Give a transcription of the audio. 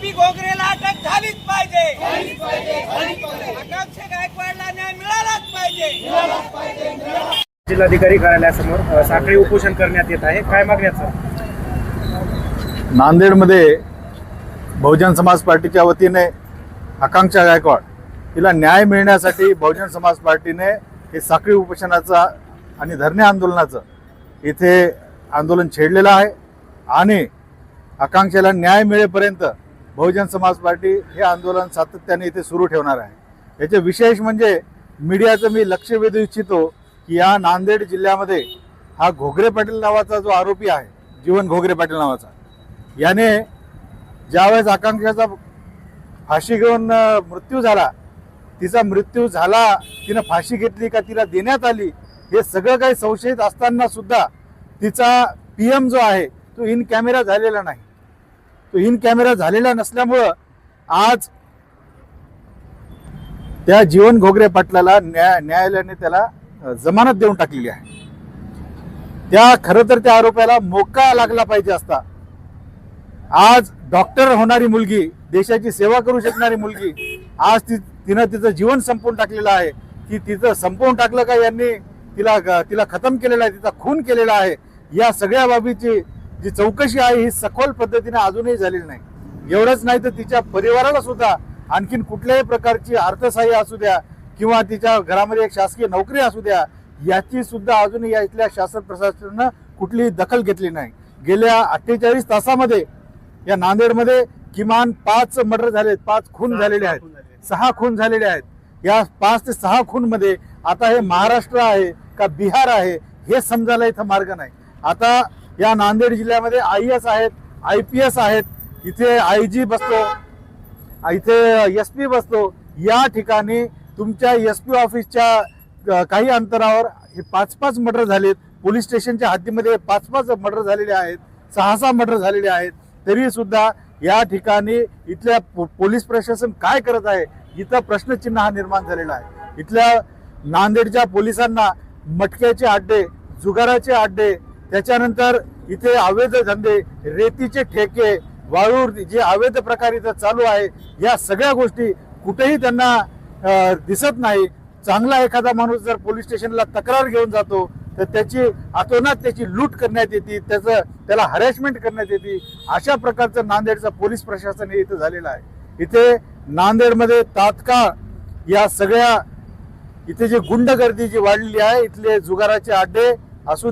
आरोपी घोगरेला अटक झालीच पाहिजे. आकांक्षा गायकवाडला न्याय मिळालाच पाहिजे. जिल्हाधिकारी कार्यालयासमोर साखळी उपोषण करण्यात येत आहे. काय मागण्याचं? नांदेडमध्ये बहुजन समाज पार्टीच्या वतीने आकांक्षा गायकवाड तिला न्याय मिळण्यासाठी बहुजन समाज पार्टीने हे साखळी उपोषणाचा आणि धरणे आंदोलनाचं इथे आंदोलन छेडलेलं आहे आणि आकांक्षेला न्याय मिळेपर्यंत बहुजन समाज पार्टी हे आंदोलन सातत्याने इथे सुरू ठेवणार आहे. याचे विशेष म्हणजे मीडियाचं मी लक्ष वेधू इच्छितो की या नांदेड जिल्ह्यामध्ये हा घोगरे पाटील नावाचा जो आरोपी आहे, जीवन घोगरे पाटील नावाचा, याने ज्यावेळेस आकांक्षाचा फाशी घेऊन मृत्यू झाला, तिचा मृत्यू झाला, तिनं फाशी घेतली का तिला देण्यात आली, हे सगळं काही संशयित असताना सुद्धा तिचा PM जो आहे तो इन कॅमेरा झालेला नाही. तो इन कॅमेरा झालेला नसल्यामुळं आज त्या जीवन घोगरे पाटलाला न्यायालयाने त्याला जमानत देऊन टाकलेली आहे. खरं तर त्या आरोपाला मोका लागला पाहिजे असता. आज डॉक्टर होणारी मुलगी, देशाची सेवा करू शकणारी मुलगी, आज तिनं तिचं जीवन संपवून टाकलेलं आहे. की तिचं संपवून टाकलं का यांनी तिला खतम केलेला आहे, तिचा खून केलेला आहे. या सगळ्या बाबीची जी चौकशी आहे ही सखोल पद्धतीने अजूनही झालेली नाही. एवढंच नाही तर तिच्या परिवाराला सुद्धा आणखीन कुठल्याही प्रकारची अर्थसहाय्य असू द्या किंवा तिच्या घरामध्ये एक शासकीय नोकरी असू द्या, याची सुद्धा अजूनही या इथल्या शासन प्रशासनानं कुठलीही दखल घेतली नाही. गेल्या 48 तासामध्ये या नांदेडमध्ये किमान 5 मर्डर झालेत, 5 खून झालेले आहेत, 6 खून झालेले आहेत. या 5 ते 6 खून मध्ये आता हे महाराष्ट्र आहे का बिहार आहे हे समजायला इथं मार्ग नाही. आता या नांदेड जिल्ह्यामध्ये IAS आहेत, IPS आहेत, इथे IG बसतो, इथे SP बसतो. या ठिकाणी तुमच्या SP ऑफिसच्या काही अंतरावर हे 5-5 मर्डर झालेत. पोलीस स्टेशनच्या हद्दीमध्ये 5-5 मर्डर झालेले आहेत, 6-6 मर्डर झालेले आहेत. तरी सुद्धा या ठिकाणी इथल्या पोलीस प्रशासन काय करत आहे, इथं प्रश्नचिन्ह हा निर्माण झालेला आहे. इथल्या नांदेडच्या पोलिसांना मटक्याचे अड्डे, जुगाराचे अड्डे, त्याच्यानंतर इथे अवैध धंदे, रेतीचे ठेके, वाळू जे अवैध प्रकार इथं चालू आहे, या सगळ्या गोष्टी कुठेही त्यांना दिसत नाही. चांगला एखादा माणूस जर पोलीस स्टेशनला तक्रार घेऊन जातो तर त्याची अतोनात त्याची लूट करण्यात येते, त्याला हॅरेसमेंट करण्यात येते. अशा प्रकारचं नांदेडचं पोलीस प्रशासन हे इथं झालेलं आहे. इथे नांदेडमध्ये तात्काळ या सगळ्या इथे जी गुंडगर्दी जी वाढलेली आहे, इथले जुगाराचे अड्डे असू